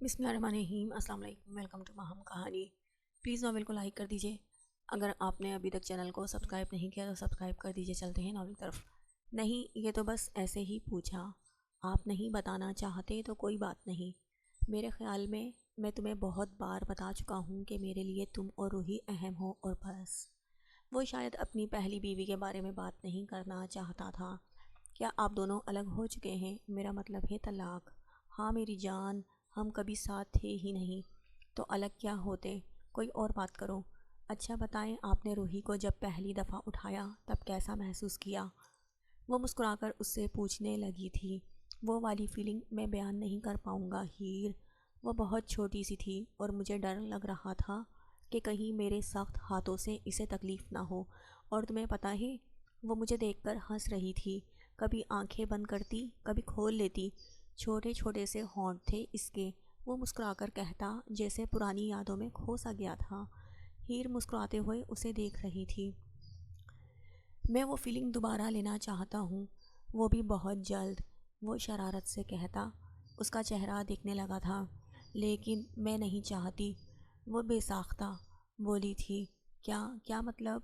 بسم اللہ الرحمن الرحیم۔ السلام علیکم، ویلکم ٹو ماہم کہانی۔ پلیز ناول کو لائک کر دیجئے۔ اگر آپ نے ابھی تک چینل کو سبسکرائب نہیں کیا تو سبسکرائب کر دیجئے۔ چلتے ہیں ناول کی طرف۔ نہیں، یہ تو بس ایسے ہی پوچھا، آپ نہیں بتانا چاہتے تو کوئی بات نہیں۔ میرے خیال میں تمہیں بہت بار بتا چکا ہوں کہ میرے لیے تم اور روحی اہم ہو اور بس۔ وہ شاید اپنی پہلی بیوی کے بارے میں بات نہیں کرنا چاہتا تھا۔ کیا آپ دونوں الگ ہو چکے ہیں؟ میرا مطلب ہے طلاق۔ ہاں میری جان، ہم کبھی ساتھ تھے ہی نہیں تو الگ کیا ہوتے؟ کوئی اور بات کرو۔ اچھا بتائیں، آپ نے روحی کو جب پہلی دفعہ اٹھایا تب کیسا محسوس کیا؟ وہ مسکرا کر اس سے پوچھنے لگی تھی۔ وہ والی فیلنگ میں بیان نہیں کر پاؤں گا ہیر۔ وہ بہت چھوٹی سی تھی اور مجھے ڈر لگ رہا تھا کہ کہیں میرے سخت ہاتھوں سے اسے تکلیف نہ ہو۔ اور تمہیں پتہ ہے، وہ مجھے دیکھ کر ہنس رہی تھی، کبھی آنکھیں بند کرتی کبھی کھول لیتی۔ چھوٹے چھوٹے سے ہونٹ تھے اس کے۔ وہ مسکرا کر کہتا جیسے پرانی یادوں میں کھو سا گیا تھا۔ ہیر مسکراتے ہوئے اسے دیکھ رہی تھی۔ میں وہ فیلنگ دوبارہ لینا چاہتا ہوں، وہ بھی بہت جلد، وہ شرارت سے کہتا۔ اس کا چہرہ دیکھنے لگا تھا۔ لیکن میں نہیں چاہتی، وہ بے ساختہ بولی تھی۔ کیا مطلب؟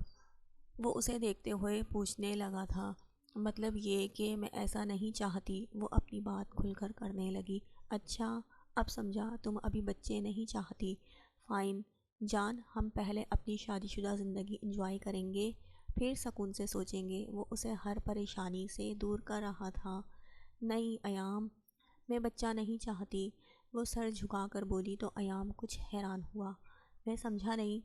وہ اسے دیکھتے ہوئے پوچھنے لگا تھا۔ مطلب یہ کہ میں ایسا نہیں چاہتی، وہ اپنی بات کھل کر کرنے لگی۔ اچھا، اب سمجھا، تم ابھی بچے نہیں چاہتی۔ فائن جان، ہم پہلے اپنی شادی شدہ زندگی انجوائے کریں گے، پھر سکون سے سوچیں گے۔ وہ اسے ہر پریشانی سے دور کر رہا تھا۔ نہیں ایام، میں بچہ نہیں چاہتی، وہ سر جھکا کر بولی تو ایام کچھ حیران ہوا۔ میں سمجھا نہیں۔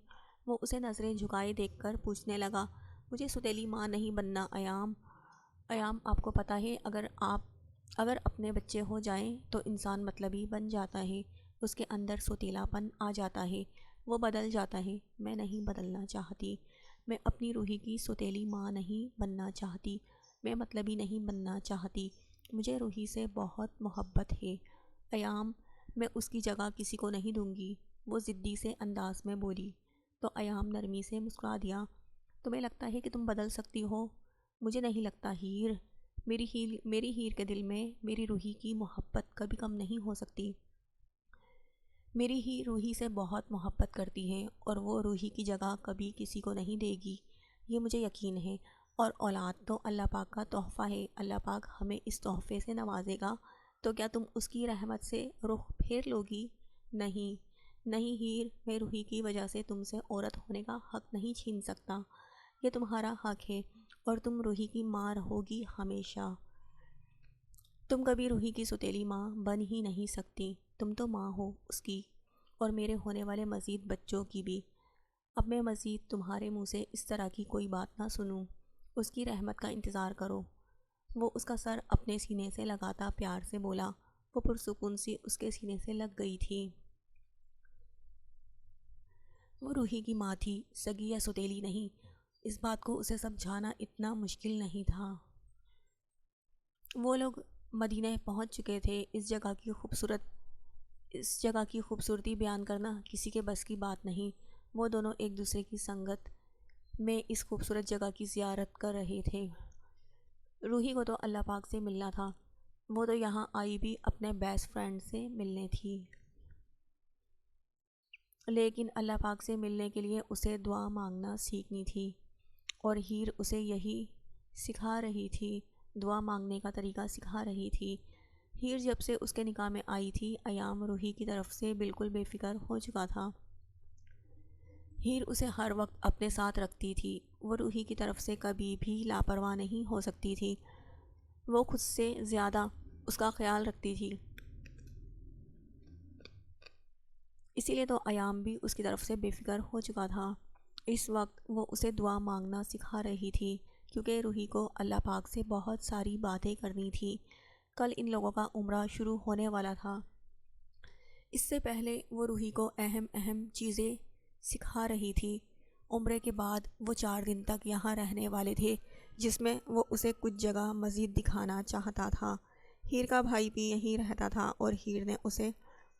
وہ اسے نظریں جھکائے دیکھ کر پوچھنے لگا۔ مجھے سوتیلی ماں نہیں بننا ایام۔ ایام، آپ کو پتہ ہے اگر اپنے بچے ہو جائیں تو انسان مطلبی بن جاتا ہے، اس کے اندر سوتیلا پن آ جاتا ہے، وہ بدل جاتا ہے۔ میں نہیں بدلنا چاہتی، میں اپنی روحی کی سوتیلی ماں نہیں بننا چاہتی، میں مطلبی نہیں بننا چاہتی۔ مجھے روحی سے بہت محبت ہے ایام، میں اس کی جگہ کسی کو نہیں دوں گی، وہ ضدی سے انداز میں بولی۔ تو ایام نرمی سے مسکرا دیا۔ تمہیں لگتا ہے کہ تم بدل سکتی ہو؟ مجھے نہیں لگتا ہیر۔ میری ہیر کے دل میں میری روحی کی محبت کبھی کم نہیں ہو سکتی۔ میری ہیر روحی سے بہت محبت کرتی ہے اور وہ روحی کی جگہ کبھی کسی کو نہیں دے گی، یہ مجھے یقین ہے۔ اور اولاد تو اللہ پاک کا تحفہ ہے، اللہ پاک ہمیں اس تحفے سے نوازے گا، تو کیا تم اس کی رحمت سے رخ پھیر لو گی؟ نہیں ہیر، میں روحی کی وجہ سے تم سے عورت ہونے کا حق نہیں چھین سکتا، یہ تمہارا حق ہے اور تم روحی کی ماں رہو گی ہمیشہ۔ تم کبھی روحی کی سوتیلی ماں بن ہی نہیں سکتی، تم تو ماں ہو اس کی، اور میرے ہونے والے مزید بچوں کی بھی۔ اب میں مزید تمہارے منہ سے اس طرح کی کوئی بات نہ سنوں، اس کی رحمت کا انتظار کرو۔ وہ اس کا سر اپنے سینے سے لگاتا پیار سے بولا۔ وہ پرسکون سی اس کے سینے سے لگ گئی تھی۔ وہ روحی کی ماں تھی، سگی یا سوتیلی نہیں۔ اس بات کو اسے سمجھانا اتنا مشکل نہیں تھا۔ وہ لوگ مدینہ پہنچ چکے تھے۔ اس جگہ کی خوبصورتی بیان کرنا کسی کے بس کی بات نہیں۔ وہ دونوں ایک دوسرے کی سنگت میں اس خوبصورت جگہ کی زیارت کر رہے تھے۔ روحی کو تو اللہ پاک سے ملنا تھا، وہ تو یہاں آئی بھی اپنے بیسٹ فرینڈ سے ملنے تھی، لیکن اللہ پاک سے ملنے کے لیے اسے دعا مانگنا سیکھنی تھی، اور ہیر اسے یہی سکھا رہی تھی، دعا مانگنے کا طریقہ سکھا رہی تھی۔ ہیر جب سے اس کے نکاح میں آئی تھی، ایام روحی کی طرف سے بالکل بے فکر ہو چکا تھا۔ ہیر اسے ہر وقت اپنے ساتھ رکھتی تھی، وہ روحی کی طرف سے کبھی بھی لاپرواہ نہیں ہو سکتی تھی، وہ خود سے زیادہ اس کا خیال رکھتی تھی۔ اسی لیے تو ایام بھی اس کی طرف سے بے فکر ہو چکا تھا۔ اس وقت وہ اسے دعا مانگنا سکھا رہی تھی، کیونکہ روحی کو اللہ پاک سے بہت ساری باتیں کرنی تھی۔ کل ان لوگوں کا عمرہ شروع ہونے والا تھا۔ اس سے پہلے وہ روحی کو اہم چیزیں سکھا رہی تھی۔ عمرے کے بعد وہ 4 دن تک یہاں رہنے والے تھے، جس میں وہ اسے کچھ جگہ مزید دکھانا چاہتا تھا۔ ہیر کا بھائی بھی یہیں رہتا تھا اور ہیر نے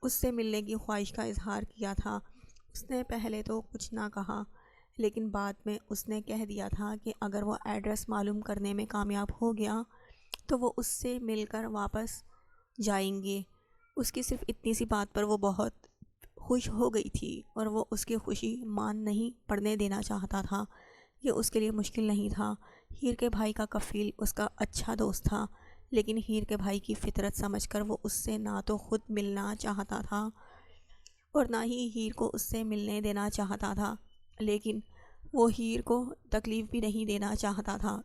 اس سے ملنے کی خواہش کا اظہار کیا تھا۔ اس نے پہلے تو کچھ نہ کہا، لیکن بعد میں اس نے کہہ دیا تھا کہ اگر وہ ایڈریس معلوم کرنے میں کامیاب ہو گیا تو وہ اس سے مل کر واپس جائیں گے۔ اس کی صرف اتنی سی بات پر وہ بہت خوش ہو گئی تھی اور وہ اس کی خوشی مان نہیں پڑنے دینا چاہتا تھا۔ یہ اس کے لیے مشکل نہیں تھا۔ ہیر کے بھائی کا کفیل اس کا اچھا دوست تھا، لیکن ہیر کے بھائی کی فطرت سمجھ کر وہ اس سے نہ تو خود ملنا چاہتا تھا اور نہ ہی ہیر کو اس سے ملنے دینا چاہتا تھا، لیکن وہ ہیر کو تکلیف بھی نہیں دینا چاہتا تھا۔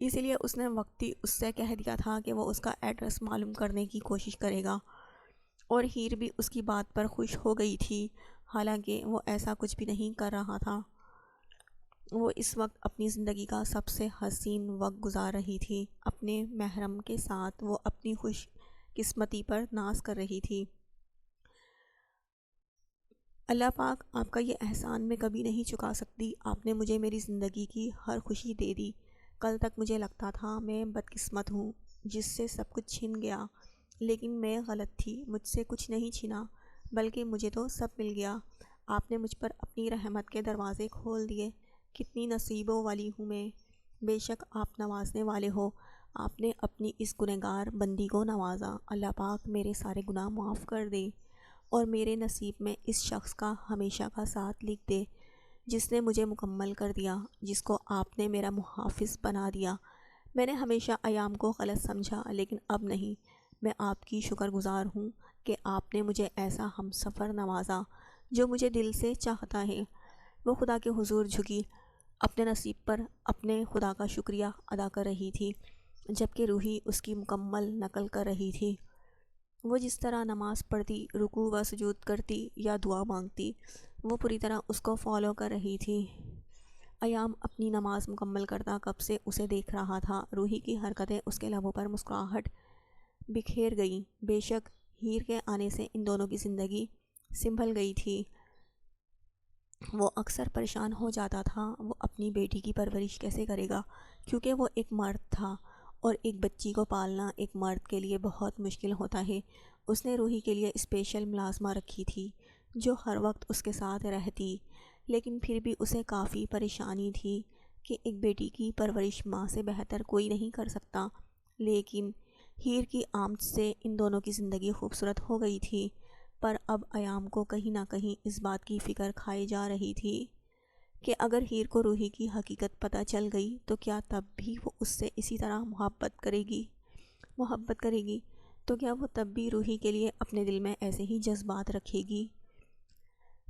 اسی لیے اس نے وقتی اس سے کہہ دیا تھا کہ وہ اس کا ایڈریس معلوم کرنے کی کوشش کرے گا، اور ہیر بھی اس کی بات پر خوش ہو گئی تھی، حالانکہ وہ ایسا کچھ بھی نہیں کر رہا تھا۔ وہ اس وقت اپنی زندگی کا سب سے حسین وقت گزار رہی تھی۔ اپنے محرم کے ساتھ وہ اپنی خوش قسمتی پر ناز کر رہی تھی۔ اللہ پاک، آپ کا یہ احسان میں کبھی نہیں چکا سکتی۔ آپ نے مجھے میری زندگی کی ہر خوشی دے دی۔ کل تک مجھے لگتا تھا میں بدقسمت ہوں جس سے سب کچھ چھن گیا، لیکن میں غلط تھی۔ مجھ سے کچھ نہیں چھنا، بلکہ مجھے تو سب مل گیا۔ آپ نے مجھ پر اپنی رحمت کے دروازے کھول دیے۔ کتنی نصیبوں والی ہوں میں۔ بے شک آپ نوازنے والے ہو۔ آپ نے اپنی اس گنہگار بندی کو نوازا۔ اللہ پاک میرے سارے گناہ معاف کر دے اور میرے نصیب میں اس شخص کا ہمیشہ کا ساتھ لکھ دے جس نے مجھے مکمل کر دیا، جس کو آپ نے میرا محافظ بنا دیا۔ میں نے ہمیشہ ایام کو غلط سمجھا، لیکن اب نہیں۔ میں آپ کی شکر گزار ہوں کہ آپ نے مجھے ایسا ہم سفر نوازا جو مجھے دل سے چاہتا ہے۔ وہ خدا کے حضور جھکی، اپنے نصیب پر اپنے خدا کا شکریہ ادا کر رہی تھی، جبکہ روحی اس کی مکمل نقل کر رہی تھی۔ وہ جس طرح نماز پڑھتی، رکوع و سجود کرتی یا دعا مانگتی، وہ پوری طرح اس کو فالو کر رہی تھی۔ ایام اپنی نماز مکمل کرتا کب سے اسے دیکھ رہا تھا۔ روحی کی حرکتیں اس کے لبوں پر مسکراہٹ بکھیر گئیں۔ بے شک ہیر کے آنے سے ان دونوں کی زندگی سنبھل گئی تھی۔ وہ اکثر پریشان ہو جاتا تھا، وہ اپنی بیٹی کی پرورش کیسے کرے گا، کیونکہ وہ ایک مرد تھا اور ایک بچی کو پالنا ایک مرد کے لیے بہت مشکل ہوتا ہے۔ اس نے روحی کے لیے اسپیشل ملازمہ رکھی تھی جو ہر وقت اس کے ساتھ رہتی، لیکن پھر بھی اسے کافی پریشانی تھی کہ ایک بیٹی کی پرورش ماں سے بہتر کوئی نہیں کر سکتا۔ لیکن ہیر کی آمد سے ان دونوں کی زندگی خوبصورت ہو گئی تھی، پر اب ایام کو کہیں نہ کہیں اس بات کی فکر کھائی جا رہی تھی کہ اگر ہیر کو روحی کی حقیقت پتہ چل گئی تو کیا تب بھی وہ اس سے اسی طرح محبت کرے گی تو کیا وہ تب بھی روحی کے لیے اپنے دل میں ایسے ہی جذبات رکھے گی؟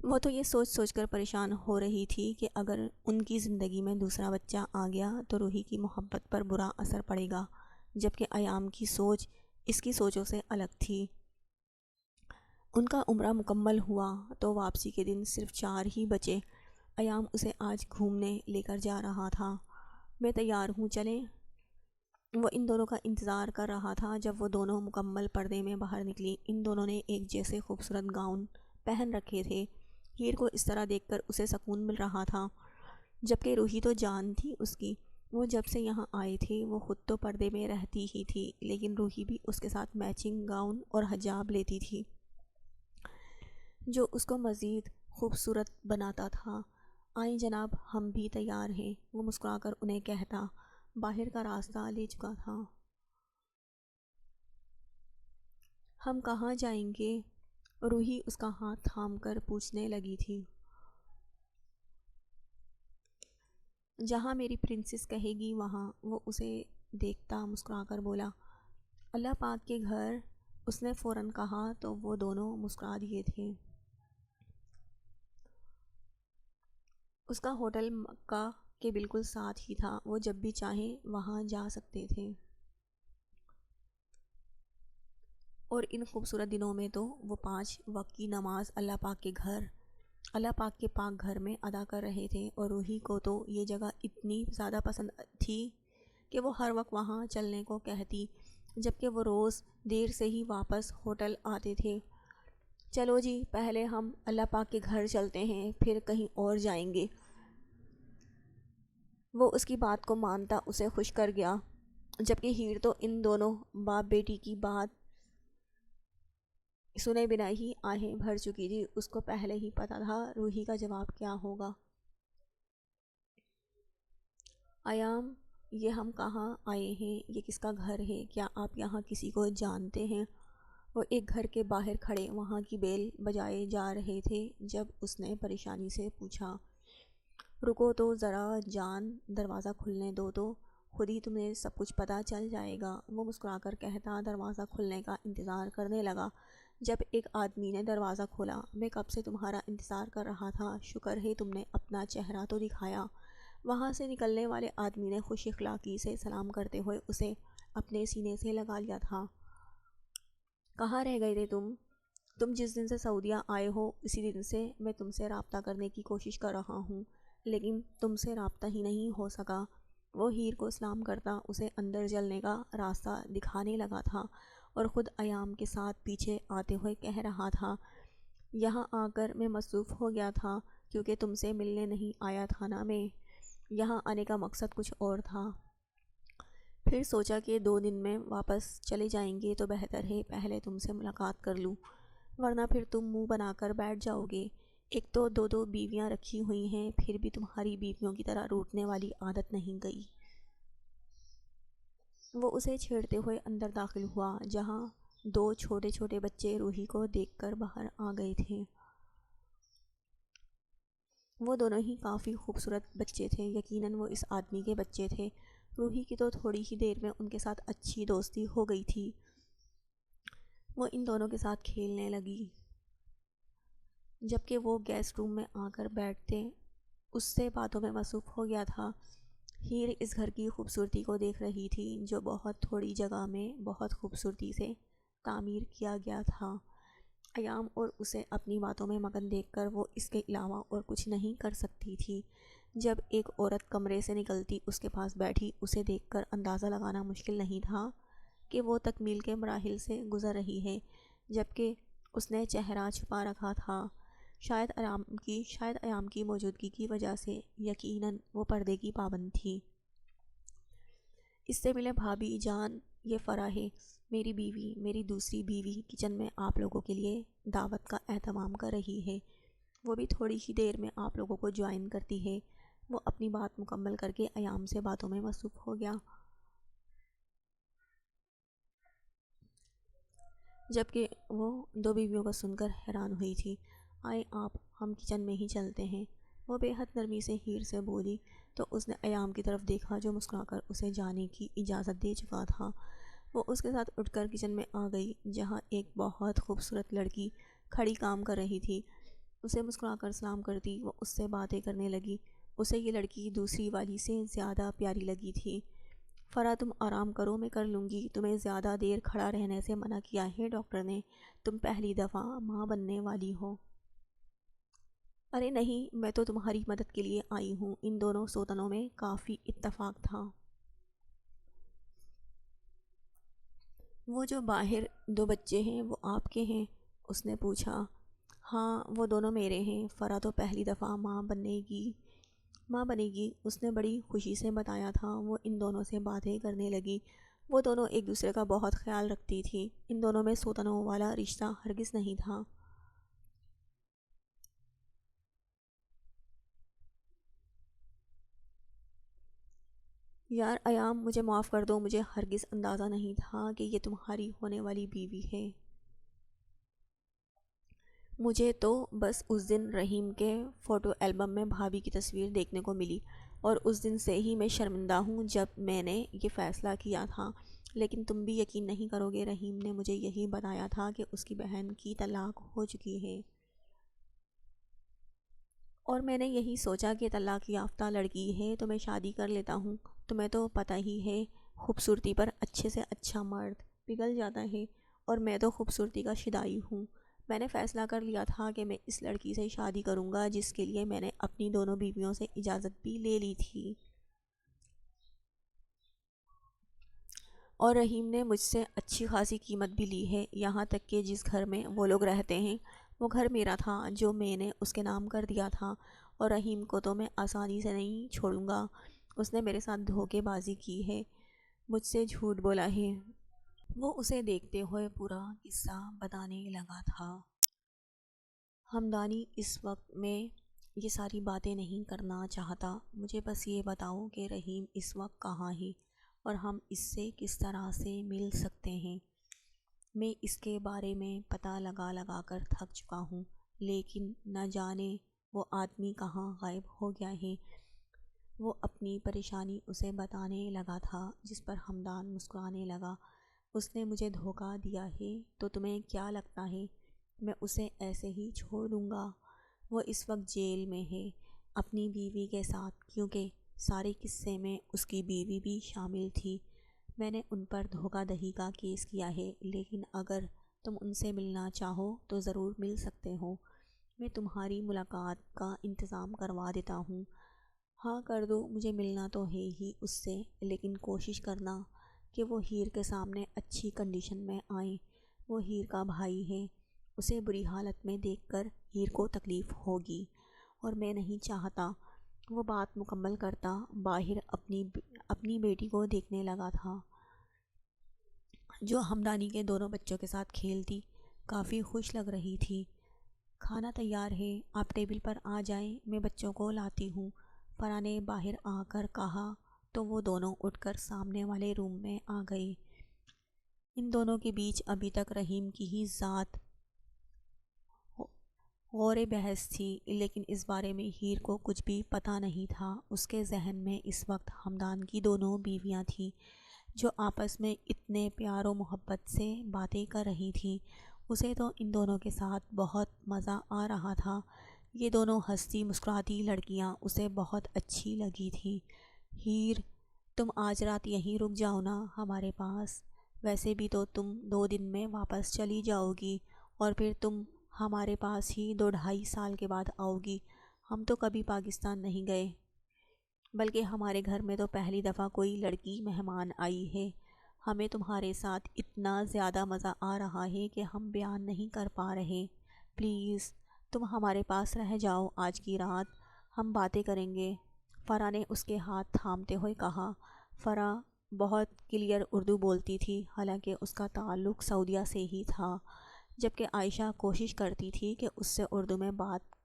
وہ تو یہ سوچ سوچ کر پریشان ہو رہی تھی کہ اگر ان کی زندگی میں دوسرا بچہ آ گیا تو روحی کی محبت پر برا اثر پڑے گا، جبکہ ایام کی سوچ اس کی سوچوں سے الگ تھی۔ ان کا عمرہ مکمل ہوا تو واپسی کے دن صرف 4 ہی بچے۔ ایام اسے آج گھومنے لے کر جا رہا تھا۔ میں تیار ہوں، چلیں؟ وہ ان دونوں کا انتظار کر رہا تھا جب وہ دونوں مکمل پردے میں باہر نکلی۔ ان دونوں نے ایک جیسے خوبصورت گاؤن پہن رکھے تھے۔ ہیر کو اس طرح دیکھ کر اسے سکون مل رہا تھا، جبکہ روحی تو جان تھی اس کی۔ وہ جب سے یہاں آئے تھے وہ خود تو پردے میں رہتی ہی تھی، لیکن روحی بھی اس کے ساتھ میچنگ گاؤن اور حجاب لیتی تھی جو اس کو مزید خوبصورت بناتا تھا۔ آئیں جناب، ہم بھی تیار ہیں، وہ مسکرا کر انہیں کہتا باہر کا راستہ لے چکا تھا۔ ہم کہاں جائیں گے؟ روحی اس کا ہاتھ تھام کر پوچھنے لگی تھی۔ جہاں میری پرنسس کہے گی وہاں، وہ اسے دیکھتا مسکرا کر بولا۔ اللہ پاک کے گھر، اس نے فوراً کہا تو وہ دونوں مسکرا دیے تھے۔ اس کا ہوٹل مکہ کے بالکل ساتھ ہی تھا، وہ جب بھی چاہیں وہاں جا سکتے تھے۔ اور ان خوبصورت دنوں میں تو وہ 5 وقت کی نماز اللہ پاک کے پاک گھر میں ادا کر رہے تھے، اور روحی کو تو یہ جگہ اتنی زیادہ پسند تھی کہ وہ ہر وقت وہاں چلنے کو کہتی، جبکہ وہ روز دیر سے ہی واپس ہوٹل آتے تھے۔ چلو جی، پہلے ہم اللہ پاک کے گھر چلتے ہیں، پھر کہیں اور جائیں گے۔ وہ اس کی بات کو مانتا اسے خوش کر گیا، جبکہ ہیر تو ان دونوں باپ بیٹی کی بات سنے بنا ہی آہیں بھر چکی تھی۔ اس کو پہلے ہی پتہ تھا روحی کا جواب کیا ہوگا۔ ایام، یہ ہم کہاں آئے ہیں؟ یہ کس کا گھر ہے؟ کیا آپ یہاں کسی کو جانتے ہیں؟ وہ ایک گھر کے باہر کھڑے وہاں کی بیل بجائے جا رہے تھے جب اس نے پریشانی سے پوچھا، رکو تو ذرا جان، دروازہ کھلنے دو تو خود ہی تمہیں سب کچھ پتہ چل جائے گا۔ وہ مسکرا کر کہتا دروازہ کھلنے کا انتظار کرنے لگا جب ایک آدمی نے دروازہ کھولا، میں کب سے تمہارا انتظار کر رہا تھا، شکر ہے تم نے اپنا چہرہ تو دکھایا۔ وہاں سے نکلنے والے آدمی نے خوش اخلاقی سے سلام کرتے ہوئے اسے اپنے سینے سے لگا لیا تھا۔ کہاں رہ گئے تھے تم جس دن سے سعودیہ آئے ہو اسی دن سے میں تم سے رابطہ کرنے کی کوشش کر رہا ہوں، لیکن تم سے رابطہ ہی نہیں ہو سکا۔ وہ ہیر کو سلام کرتا اسے اندر چلنے کا راستہ دکھانے لگا تھا اور خود ایام کے ساتھ پیچھے آتے ہوئے کہہ رہا تھا، یہاں آ کر میں مصروف ہو گیا تھا کیونکہ تم سے ملنے نہیں آیا تھا نا، میں یہاں آنے کا مقصد کچھ اور تھا۔ پھر سوچا کہ 2 دن میں واپس چلے جائیں گے تو بہتر ہے پہلے تم سے ملاقات کر لوں، ورنہ پھر تم منہ بنا کر بیٹھ جاؤ گے۔ ایک تو 2 بیویاں رکھی ہوئی ہیں، پھر بھی تمہاری بیویوں کی طرح روٹنے والی عادت نہیں گئی۔ وہ اسے چھیڑتے ہوئے اندر داخل ہوا جہاں 2 چھوٹے چھوٹے بچے روحی کو دیکھ کر باہر آ گئے تھے۔ وہ دونوں ہی کافی خوبصورت بچے تھے، یقیناً وہ اس آدمی کے بچے تھے۔ روحی کی تو تھوڑی ہی دیر میں ان کے ساتھ اچھی دوستی ہو گئی تھی۔ وہ ان دونوں کے ساتھ کھیلنے لگی جبکہ وہ گیسٹ روم میں آ کر بیٹھتے اس سے باتوں میں مصروف ہو گیا تھا۔ ہیر اس گھر کی خوبصورتی کو دیکھ رہی تھی جو بہت تھوڑی جگہ میں بہت خوبصورتی سے تعمیر کیا گیا تھا۔ ایام اور اسے اپنی باتوں میں مگن دیکھ کر وہ اس کے علاوہ اور کچھ نہیں کر سکتی تھی۔ جب ایک عورت کمرے سے نکلتی اس کے پاس بیٹھی اسے دیکھ کر اندازہ لگانا مشکل نہیں تھا کہ وہ تکمیل کے مراحل سے گزر رہی ہے، جبکہ اس نے چہرہ چھپا رکھا تھا، شاید ایام کی موجودگی کی وجہ سے۔ یقیناً وہ پردے کی پابند تھی۔ اس سے ملے بھابھی جان، یہ فرح ہے میری بیوی، میری دوسری بیوی کچن میں آپ لوگوں کے لیے دعوت کا اہتمام کر رہی ہے، وہ بھی تھوڑی ہی دیر میں آپ لوگوں کو جوائن کرتی ہے۔ وہ اپنی بات مکمل کر کے ایام سے باتوں میں مصروف ہو گیا، جبکہ وہ 2 بیویوں کو سن کر حیران ہوئی تھی۔ آئے آپ، ہم کچن میں ہی چلتے ہیں، وہ بے حد نرمی سے ہیر سے بولی تو اس نے ایام کی طرف دیکھا جو مسکرا کر اسے جانے کی اجازت دے چکا تھا۔ وہ اس کے ساتھ اٹھ کر کچن میں آ گئی جہاں ایک بہت خوبصورت لڑکی کھڑی کام کر رہی تھی۔ اسے مسکرا کر سلام کرتی وہ اس سے باتیں کرنے لگی۔ اسے یہ لڑکی دوسری والی سے زیادہ پیاری لگی تھی۔ فرح تم آرام کرو، میں کر لوں گی، تمہیں زیادہ دیر کھڑا رہنے سے منع کیا ہے ڈاکٹر نے، تم پہلی دفعہ ماں بننے والی ہو۔ ارے نہیں، میں تو تمہاری مدد کے لیے آئی ہوں۔ ان دونوں سوتنوں میں کافی اتفاق تھا۔ وہ جو باہر 2 بچے ہیں وہ آپ کے ہیں؟ اس نے پوچھا۔ ہاں، وہ دونوں میرے ہیں۔ فرح تو پہلی دفعہ ماں بنے گی، اس نے بڑی خوشی سے بتایا تھا۔ وہ ان دونوں سے باتیں کرنے لگی۔ وہ دونوں ایک دوسرے کا بہت خیال رکھتی تھی۔ ان دونوں میں سوتنوں والا رشتہ ہرگز نہیں تھا۔ یار ایام، مجھے معاف کر دو، مجھے ہرگز اندازہ نہیں تھا کہ یہ تمہاری ہونے والی بیوی ہے۔ مجھے تو بس اس دن رحیم کے فوٹو البم میں بھابھی کی تصویر دیکھنے کو ملی اور اس دن سے ہی میں شرمندہ ہوں جب میں نے یہ فیصلہ کیا تھا۔ لیکن تم بھی یقین نہیں کرو گے، رحیم نے مجھے یہی بتایا تھا کہ اس کی بہن کی طلاق ہو چکی ہے، اور میں نے یہی سوچا کہ طلاق یافتہ لڑکی ہے تو میں شادی کر لیتا ہوں۔ تمہیں تو پتہ ہی ہے خوبصورتی پر اچھے سے اچھا مرد پگھل جاتا ہے، اور میں تو خوبصورتی کا شیدائی ہوں۔ میں نے فیصلہ کر لیا تھا کہ میں اس لڑکی سے شادی کروں گا جس کے لیے میں نے اپنی دونوں بیویوں سے اجازت بھی لے لی تھی، اور رحیم نے مجھ سے اچھی خاصی قیمت بھی لی ہے، یہاں تک کہ جس گھر میں وہ لوگ رہتے ہیں وہ گھر میرا تھا جو میں نے اس کے نام کر دیا تھا، اور رحیم کو تو میں آسانی سے نہیں چھوڑوں گا۔ اس نے میرے ساتھ دھوکے بازی کی ہے، مجھ سے جھوٹ بولا ہے۔ وہ اسے دیکھتے ہوئے پورا قصہ بتانے لگا تھا۔ ہمدانی اس وقت میں یہ ساری باتیں نہیں کرنا چاہتا، مجھے بس یہ بتاؤ کہ رحیم اس وقت کہاں ہے اور ہم اس سے کس طرح سے مل سکتے ہیں۔ میں اس کے بارے میں پتہ لگا لگا کر تھک چکا ہوں، لیکن نہ جانے وہ آدمی کہاں غائب ہو گیا ہے۔ وہ اپنی پریشانی اسے بتانے لگا تھا، جس پر حمدان مسکرانے لگا۔ اس نے مجھے دھوکہ دیا ہے تو تمہیں کیا لگتا ہے میں اسے ایسے ہی چھوڑ دوں گا؟ وہ اس وقت جیل میں ہے اپنی بیوی کے ساتھ، کیونکہ سارے قصے میں اس کی بیوی بھی شامل تھی۔ میں نے ان پر دھوکہ دہی کا کیس کیا ہے، لیکن اگر تم ان سے ملنا چاہو تو ضرور مل سکتے ہو۔ میں تمہاری ملاقات کا انتظام کروا دیتا ہوں۔ ہاں کر دو، مجھے ملنا تو ہے ہی اس سے، لیکن کوشش کرنا کہ وہ ہیر کے سامنے اچھی کنڈیشن میں آئیں۔ وہ ہیر کا بھائی ہے، اسے بری حالت میں دیکھ کر ہیر کو تکلیف ہوگی، اور میں نہیں چاہتا۔ وہ بات مکمل کرتا باہر اپنی بیٹی کو دیکھنے لگا تھا، جو ہمدانی کے دونوں بچوں کے ساتھ کھیلتی کافی خوش لگ رہی تھی۔ کھانا تیار ہے، آپ ٹیبل پر آ جائیں، میں بچوں کو لاتی ہوں، فرح نے باہر آ کر کہا تو وہ دونوں اٹھ کر سامنے والے روم میں آ گئے۔ ان دونوں کے بیچ ابھی تک رحیم کی ہی ذات غور بحث تھی، لیکن اس بارے میں ہیر کو کچھ بھی پتہ نہیں تھا۔ اس کے ذہن میں اس وقت حمدان کی دونوں بیویاں تھیں، جو آپس میں اتنے پیار و محبت سے باتیں کر رہی تھیں۔ اسے تو ان دونوں کے ساتھ بہت مزہ آ رہا تھا۔ یہ دونوں ہنستی مسکراتی لڑکیاں اسے بہت اچھی لگی تھیں۔ ہیر، تم آج رات یہیں رک جاؤ نا ہمارے پاس، ویسے بھی تو تم 2 دن میں واپس چلی جاؤ گی، اور پھر تم ہمارے پاس ہی 2 ڈھائی سال کے بعد آؤ گی۔ ہم تو کبھی پاکستان نہیں گئے، بلکہ ہمارے گھر میں تو پہلی دفعہ کوئی لڑکی مہمان آئی ہے۔ ہمیں تمہارے ساتھ اتنا زیادہ مزہ آ رہا ہے کہ ہم بیان نہیں کر پا رہے۔ پلیز تم ہمارے پاس رہ جاؤ آج کی رات، ہم باتیں کریں گے۔ فرح نے اس کے ہاتھ تھامتے ہوئے کہا۔ فرح بہت کلیئر اردو بولتی تھی، حالانکہ اس کا تعلق سعودیہ سے ہی تھا، جبکہ عائشہ کوشش کرتی تھی کہ اس سے اردو میں بات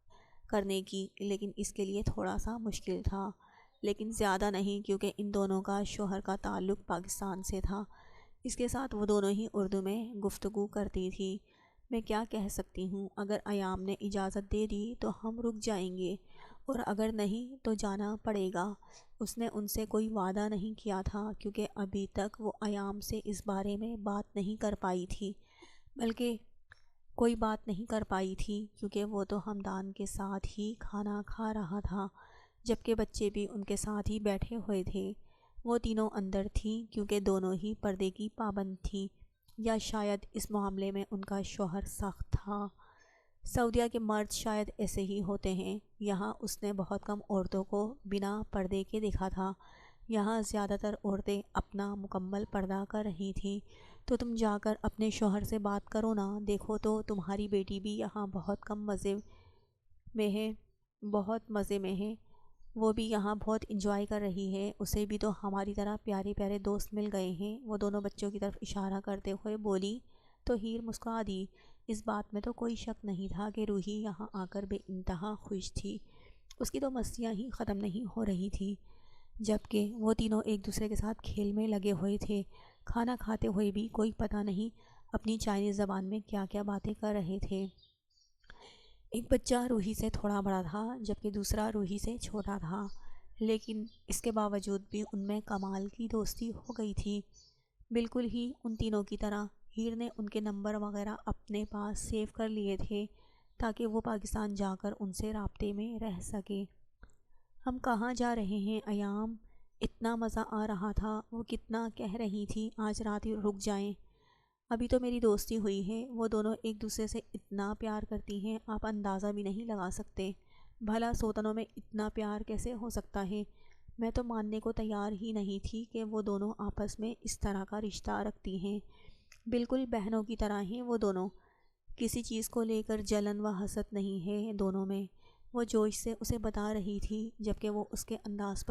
کرنے کی، لیکن اس کے لیے تھوڑا سا مشکل تھا، لیکن زیادہ نہیں، کیونکہ ان دونوں کا شوہر کا تعلق پاکستان سے تھا۔ اس کے ساتھ وہ دونوں ہی اردو میں گفتگو کرتی تھی۔ میں کیا کہہ سکتی ہوں، اگر ایام نے اجازت دے دی تو ہم رک جائیں گے، اور اگر نہیں تو جانا پڑے گا۔ اس نے ان سے کوئی وعدہ نہیں کیا تھا، کیونکہ ابھی تک وہ ایام سے اس بارے میں بات نہیں کر پائی تھی، بلکہ کوئی بات نہیں کر پائی تھی، کیونکہ وہ تو حمدان کے ساتھ ہی کھانا کھا رہا تھا، جبکہ بچے بھی ان کے ساتھ ہی بیٹھے ہوئے تھے۔ وہ تینوں اندر تھیں، کیونکہ دونوں ہی پردے کی پابند تھیں، یا شاید اس معاملے میں ان کا شوہر سخت تھا۔ سعودیہ کے مرد شاید ایسے ہی ہوتے ہیں۔ یہاں اس نے بہت کم عورتوں کو بنا پردے کے دیکھا تھا، یہاں زیادہ تر عورتیں اپنا مکمل پردہ کر رہی تھیں۔ تو تم جا کر اپنے شوہر سے بات کرو نا، دیکھو تو تمہاری بیٹی بھی یہاں بہت مزے میں ہے، وہ بھی یہاں بہت انجوائے کر رہی ہے، اسے بھی تو ہماری طرح پیارے پیارے دوست مل گئے ہیں۔ وہ دونوں بچوں کی طرف اشارہ کرتے ہوئے بولی، تو ہیر مسکرا دی۔ اس بات میں تو کوئی شک نہیں تھا کہ روحی یہاں آ کر بے انتہا خوش تھی، اس کی تو مستیاں ہی ختم نہیں ہو رہی تھی، جبکہ وہ تینوں ایک دوسرے کے ساتھ کھیل میں لگے ہوئے تھے۔ کھانا کھاتے ہوئے بھی کوئی پتہ نہیں اپنی چائنیز زبان میں کیا کیا باتیں کر رہے تھے۔ ایک بچہ روحی سے تھوڑا بڑا تھا، جبکہ دوسرا روحی سے چھوٹا تھا، لیکن اس کے باوجود بھی ان میں کمال کی دوستی ہو گئی تھی، بالکل ہی ان تینوں کی طرح۔ ہیر نے ان کے نمبر وغیرہ اپنے پاس سیو کر لیے تھے، تاکہ وہ پاکستان جا کر ان سے رابطے میں رہ سکے۔ ہم کہاں جا رہے ہیں ایام؟ اتنا مزہ آ رہا تھا، وہ کتنا کہہ رہی تھی آج رات رک جائیں۔ ابھی تو میری دوستی ہوئی ہے، وہ دونوں ایک دوسرے سے اتنا پیار کرتی ہیں، آپ اندازہ بھی نہیں لگا سکتے۔ بھلا سوتنوں میں اتنا پیار کیسے ہو سکتا ہے؟ میں تو ماننے کو تیار ہی نہیں تھی کہ وہ دونوں آپس میں اس طرح کا رشتہ رکھتی ہیں، بالکل بہنوں کی طرح ہیں وہ دونوں۔ کسی چیز کو لے کر جلن و حسد نہیں ہے دونوں میں۔ وہ جوش سے اسے بتا رہی تھی، جبکہ وہ اس کے انداز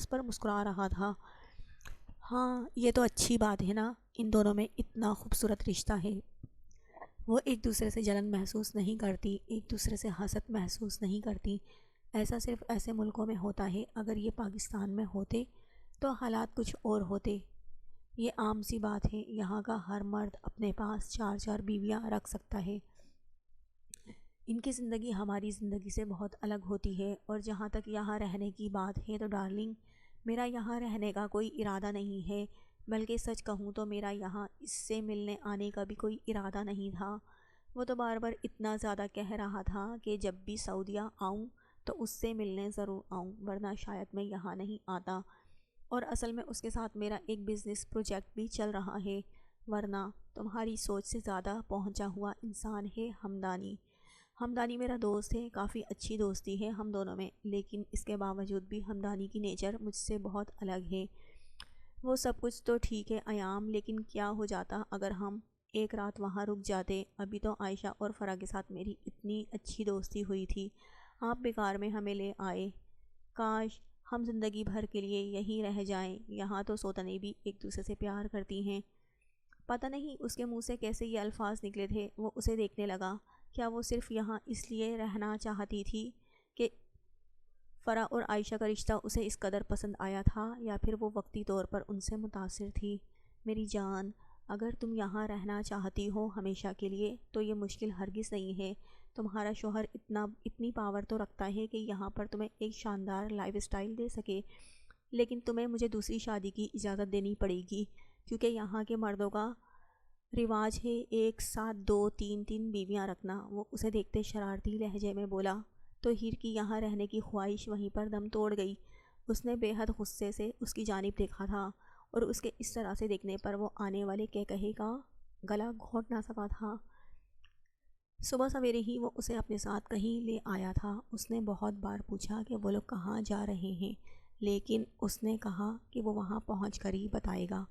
پر مسکرا رہا تھا۔ ہاں یہ تو اچھی بات ہے نا، ان دونوں میں اتنا خوبصورت رشتہ ہے، وہ ایک دوسرے سے جلن محسوس نہیں کرتی، ایک دوسرے سے حسد محسوس نہیں کرتی۔ ایسا صرف ایسے ملکوں میں ہوتا ہے، اگر یہ پاکستان میں ہوتے تو حالات کچھ اور ہوتے۔ یہ عام سی بات ہے، یہاں کا ہر مرد اپنے پاس 4 بیویاں رکھ سکتا ہے۔ ان کی زندگی ہماری زندگی سے بہت الگ ہوتی ہے، اور جہاں تک یہاں رہنے کی بات ہے تو ڈارلنگ، میرا یہاں رہنے کا کوئی ارادہ نہیں ہے، بلکہ سچ کہوں تو میرا یہاں اس سے ملنے آنے کا بھی کوئی ارادہ نہیں تھا۔ وہ تو بار بار اتنا زیادہ کہہ رہا تھا کہ جب بھی سعودیہ آؤں تو اس سے ملنے ضرور آؤں، ورنہ شاید میں یہاں نہیں آتا۔ اور اصل میں اس کے ساتھ میرا ایک بزنس پروجیکٹ بھی چل رہا ہے، ورنہ تمہاری سوچ سے زیادہ پہنچا ہوا انسان ہے ہمدانی۔ ہمدانی میرا دوست ہے، کافی اچھی دوستی ہے ہم دونوں میں، لیکن اس کے باوجود بھی ہمدانی کی نیچر مجھ سے بہت الگ ہے۔ وہ سب کچھ تو ٹھیک ہے ایام، لیکن کیا ہو جاتا اگر ہم ایک رات وہاں رک جاتے؟ ابھی تو عائشہ اور فرح کے ساتھ میری اتنی اچھی دوستی ہوئی تھی، آپ بیکار میں ہمیں لے آئے۔ کاش ہم زندگی بھر کے لیے یہیں رہ جائیں، یہاں تو سوتنیں بھی ایک دوسرے سے پیار کرتی ہیں۔ پتہ نہیں اس کے منہ سے کیسے یہ الفاظ نکلے تھے۔ وہ اسے دیکھنے لگا۔ کیا وہ صرف یہاں اس لیے رہنا چاہتی تھی کہ فرح اور عائشہ کا رشتہ اسے اس قدر پسند آیا تھا، یا پھر وہ وقتی طور پر ان سے متاثر تھی؟ میری جان، اگر تم یہاں رہنا چاہتی ہو ہمیشہ کے لیے تو یہ مشکل ہرگز نہیں ہے۔ تمہارا شوہر اتنی پاور تو رکھتا ہے کہ یہاں پر تمہیں ایک شاندار لائف اسٹائل دے سکے، لیکن تمہیں مجھے دوسری شادی کی اجازت دینی پڑے گی، کیونکہ یہاں کے مردوں کا رواج ہے ایک ساتھ 2 3 بیویاں رکھنا۔ وہ اسے دیکھتے شرارتی لہجے میں بولا تو ہیر کی یہاں رہنے کی خواہش وہیں پر دم توڑ گئی۔ اس نے بے حد غصے سے اس کی جانب دیکھا تھا، اور اس کے اس طرح سے دیکھنے پر وہ آنے والے کہے کا گلا گھونٹ نہ سکا تھا۔ صبح سویرے ہی وہ اسے اپنے ساتھ کہیں لے آیا تھا۔ اس نے بہت بار پوچھا کہ وہ لوگ کہاں جا رہے ہیں، لیکن اس نے کہا کہ وہ وہاں پہنچ کر ہی بتائے گا۔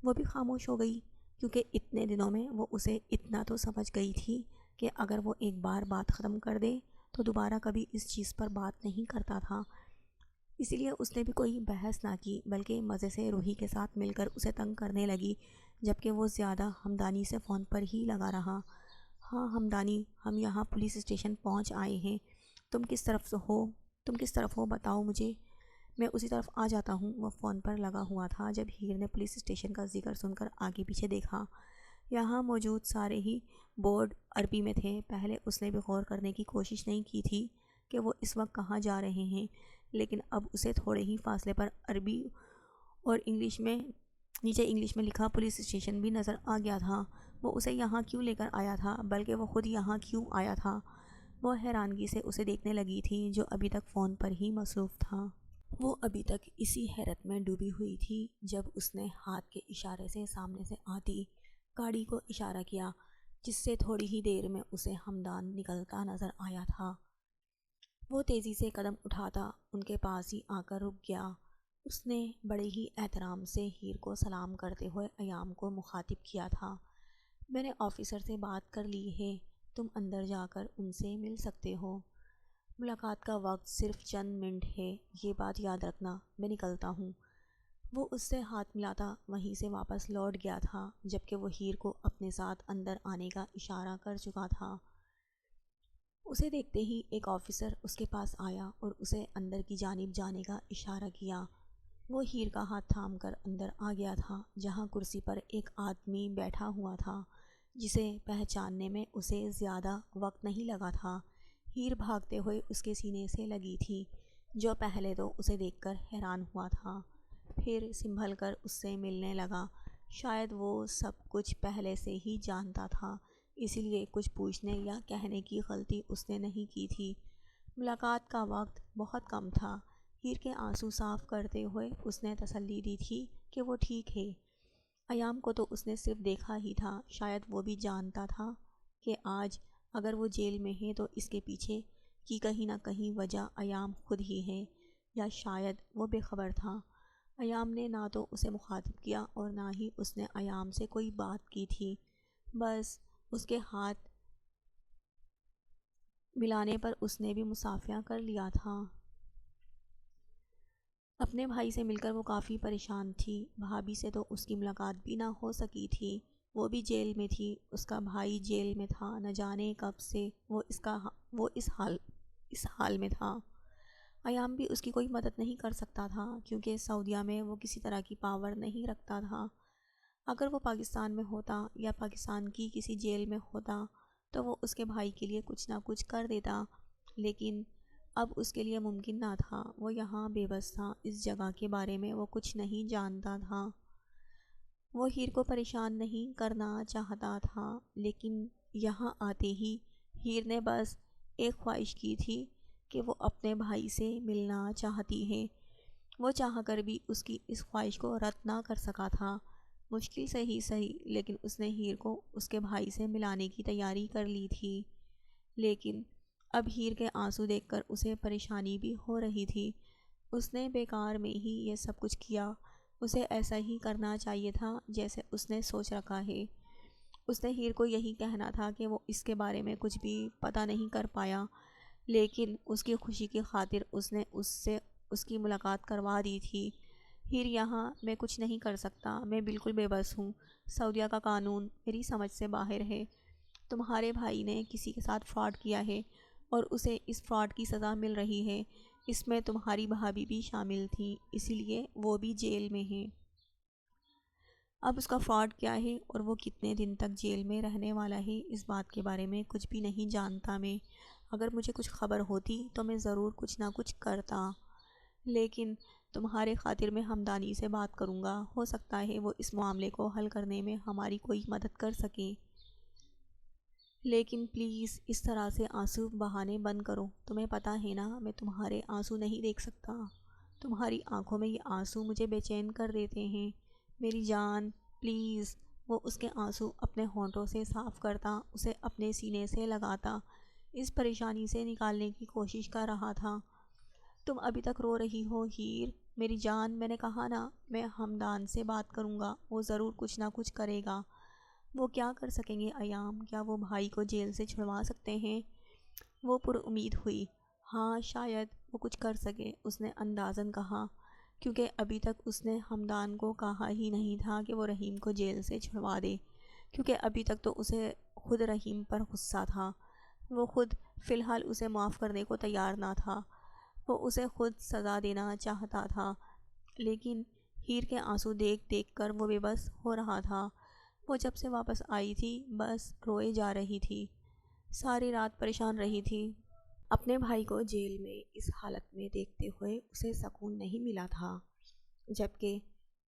وہ بھی خاموش ہو گئی، کیونکہ اتنے دنوں میں وہ اسے اتنا تو سمجھ گئی تھی کہ اگر وہ ایک بار بات ختم کر دے تو دوبارہ کبھی اس چیز پر بات نہیں کرتا تھا۔ اسی لیے اس نے بھی کوئی بحث نہ کی، بلکہ مزے سے روحی کے ساتھ مل کر اسے تنگ کرنے لگی، جبکہ وہ زیادہ ہمدانی سے فون پر ہی لگا رہا۔ ہاں ہمدانی، ہم یہاں پولیس اسٹیشن پہنچ آئے ہیں۔ تم کس طرف ہو بتاؤ مجھے، میں اسی طرف آ جاتا ہوں۔ وہ فون پر لگا ہوا تھا جب ہیر نے پولیس اسٹیشن کا ذکر سن کر آگے پیچھے دیکھا۔ یہاں موجود سارے ہی بورڈ عربی میں تھے۔ پہلے اس نے بھی غور کرنے کی کوشش نہیں کی تھی کہ وہ اس وقت کہاں جا رہے ہیں، لیکن اب اسے تھوڑے ہی فاصلے پر عربی اور نیچے انگلش میں لکھا پولیس اسٹیشن بھی نظر آ گیا تھا۔ وہ اسے یہاں کیوں لے کر آیا تھا، بلکہ وہ خود یہاں کیوں آیا تھا؟ وہ حیرانگی سے اسے دیکھنے لگی تھی، جو ابھی تک فون پر ہی مصروف تھا۔ وہ ابھی تک اسی حیرت میں ڈوبی ہوئی تھی جب اس نے ہاتھ کے اشارے سے سامنے سے آتی گاڑی کو اشارہ کیا، جس سے تھوڑی ہی دیر میں اسے ہمدان نکلتا نظر آیا تھا۔ وہ تیزی سے قدم اٹھاتا ان کے پاس ہی آ کر رک گیا۔ اس نے بڑے ہی احترام سے ہیر کو سلام کرتے ہوئے ایام کو مخاطب کیا تھا۔ میں نے آفیسر سے بات کر لی ہے، تم اندر جا کر ان سے مل سکتے ہو۔ ملاقات کا وقت صرف چند منٹ ہے، یہ بات یاد رکھنا۔ میں نکلتا ہوں۔ وہ اس سے ہاتھ ملاتا وہیں سے واپس لوٹ گیا تھا، جبکہ وہ ہیر کو اپنے ساتھ اندر آنے کا اشارہ کر چکا تھا۔ اسے دیکھتے ہی ایک آفیسر اس کے پاس آیا اور اسے اندر کی جانب جانے کا اشارہ کیا۔ وہ ہیر کا ہاتھ تھام کر اندر آ گیا تھا، جہاں کرسی پر ایک آدمی بیٹھا ہوا تھا، جسے پہچاننے میں اسے زیادہ وقت نہیں لگا تھا۔ ہیر بھاگتے ہوئے اس کے سینے سے لگی تھی، جو پہلے تو اسے دیکھ کر حیران ہوا تھا، پھر سنبھل کر اس سے ملنے لگا۔ شاید وہ سب کچھ پہلے سے ہی جانتا تھا، اسی لیے کچھ پوچھنے یا کہنے کی غلطی اس نے نہیں کی تھی۔ ملاقات کا وقت بہت کم تھا۔ ہیر کے آنسو صاف کرتے ہوئے اس نے تسلی دی تھی کہ وہ ٹھیک ہے۔ ایام کو تو اس نے صرف دیکھا ہی تھا، شاید وہ بھی جانتا تھا کہ آج اگر وہ جیل میں ہے تو اس کے پیچھے کی کہیں نہ کہیں وجہ ایام خود ہی ہے، یا شاید وہ بے خبر تھا۔ ایام نے نہ تو اسے مخاطب کیا اور نہ ہی اس نے ایام سے کوئی بات کی تھی، بس اس کے ہاتھ ملانے پر اس نے بھی مصافحہ کر لیا تھا۔ اپنے بھائی سے مل کر وہ کافی پریشان تھی۔ بھابھی سے تو اس کی ملاقات بھی نہ ہو سکی تھی، وہ بھی جیل میں تھی، اس کا بھائی جیل میں تھا، نہ جانے کب سے وہ اس حال میں تھا۔ ایام بھی اس کی کوئی مدد نہیں کر سکتا تھا، کیونکہ سعودیہ میں وہ کسی طرح کی پاور نہیں رکھتا تھا۔ اگر وہ پاکستان میں ہوتا یا پاکستان کی کسی جیل میں ہوتا تو وہ اس کے بھائی کے لیے کچھ نہ کچھ کر دیتا، لیکن اب اس کے لیے ممکن نہ تھا۔ وہ یہاں بے بس تھا، اس جگہ کے بارے میں وہ کچھ نہیں جانتا تھا۔ وہ ہیر کو پریشان نہیں کرنا چاہتا تھا، لیکن یہاں آتے ہی ہیر نے بس ایک خواہش کی تھی کہ وہ اپنے بھائی سے ملنا چاہتی ہے۔ وہ چاہ کر بھی اس کی اس خواہش کو رد نہ کر سکا تھا۔ مشکل سے ہی صحیح، لیکن اس نے ہیر کو اس کے بھائی سے ملانے کی تیاری کر لی تھی۔ لیکن اب ہیر کے آنسو دیکھ کر اسے پریشانی بھی ہو رہی تھی۔ اس نے بیکار میں ہی یہ سب کچھ کیا۔ اسے ایسا ہی کرنا چاہیے تھا جیسے اس نے سوچ رکھا ہے۔ اس نے ہیر کو یہی کہنا تھا کہ وہ اس کے بارے میں کچھ بھی پتہ نہیں کر پایا، لیکن اس کی خوشی کی خاطر اس نے اس سے اس کی ملاقات کروا دی تھی۔ ہیر یہاں میں کچھ نہیں کر سکتا، میں بالکل بے بس ہوں۔ سعودیہ کا قانون میری سمجھ سے باہر ہے۔ تمہارے بھائی نے کسی کے ساتھ فراڈ کیا ہے اور اسے اس فراڈ کی سزا مل رہی ہے۔ اس میں تمہاری بھابھی بھی شامل تھی، اسی لیے وہ بھی جیل میں ہے۔ اب اس کا فراڈ کیا ہے اور وہ کتنے دن تک جیل میں رہنے والا ہے، اس بات کے بارے میں کچھ بھی نہیں جانتا میں۔ اگر مجھے کچھ خبر ہوتی تو میں ضرور کچھ نہ کچھ کرتا، لیکن تمہارے خاطر میں ہمدانی سے بات کروں گا، ہو سکتا ہے وہ اس معاملے کو حل کرنے میں ہماری کوئی مدد کر سکے۔ لیکن پلیز اس طرح سے آنسو بہانے بند کرو۔ تمہیں پتہ ہے نا میں تمہارے آنسو نہیں دیکھ سکتا۔ تمہاری آنکھوں میں یہ آنسو مجھے بے چین کر دیتے ہیں۔ میری جان پلیز۔ وہ اس کے آنسو اپنے ہونٹوں سے صاف کرتا، اسے اپنے سینے سے لگاتا، اس پریشانی سے نکالنے کی کوشش کر رہا تھا۔ تم ابھی تک رو رہی ہو ہیر؟ میری جان، میں نے کہا نا میں ہمدان سے بات کروں گا، وہ ضرور کچھ نہ کچھ کرے گا۔ وہ کیا کر سکیں گے ایام؟ کیا وہ بھائی کو جیل سے چھڑوا سکتے ہیں؟ وہ پر امید ہوئی۔ ہاں شاید وہ کچھ کر سکے، اس نے اندازاً کہا، کیونکہ ابھی تک اس نے ہمدان کو کہا ہی نہیں تھا کہ وہ رحیم کو جیل سے چھڑوا دے، کیونکہ ابھی تک تو اسے خود رحیم پر غصہ تھا۔ وہ خود فی الحال اسے معاف کرنے کو تیار نہ تھا، وہ اسے خود سزا دینا چاہتا تھا، لیکن ہیر کے آنسو دیکھ دیکھ کر وہ بے بس ہو رہا تھا۔ وہ جب سے واپس آئی تھی بس روئے جا رہی تھی، ساری رات پریشان رہی تھی۔ اپنے بھائی کو جیل میں اس حالت میں دیکھتے ہوئے اسے سکون نہیں ملا تھا، جبکہ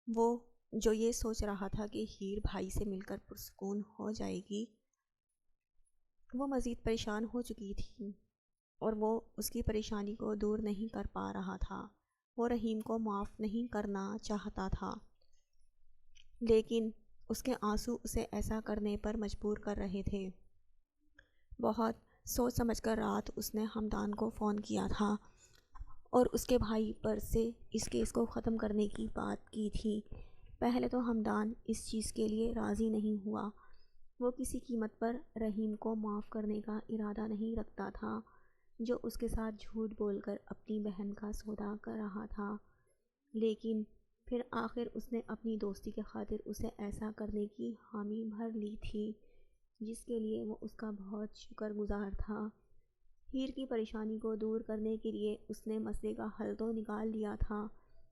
وہ جو یہ سوچ رہا تھا کہ ہیر بھائی سے مل کر پرسکون ہو جائے گی، وہ مزید پریشان ہو چکی تھی اور وہ اس کی پریشانی کو دور نہیں کر پا رہا تھا۔ وہ رحیم کو معاف نہیں کرنا چاہتا تھا، لیکن اس کے آنسو اسے ایسا کرنے پر مجبور کر رہے تھے۔ بہت سوچ سمجھ کر رات اس نے ہمدان کو فون کیا تھا اور اس کے بھائی پر سے اس کیس کو ختم کرنے کی بات کی تھی۔ پہلے تو ہمدان اس چیز کے لیے راضی نہیں ہوا، وہ کسی قیمت پر رحیم کو معاف کرنے کا ارادہ نہیں رکھتا تھا، جو اس کے ساتھ جھوٹ بول کر اپنی بہن کا سودا کر رہا تھا، لیکن پھر آخر اس نے اپنی دوستی کے خاطر اسے ایسا کرنے کی حامی بھر لی تھی، جس کے لیے وہ اس کا بہت شکر گزار تھا۔ ہیر کی پریشانی کو دور کرنے کے لیے اس نے مسئلے کا حل تو نکال لیا تھا،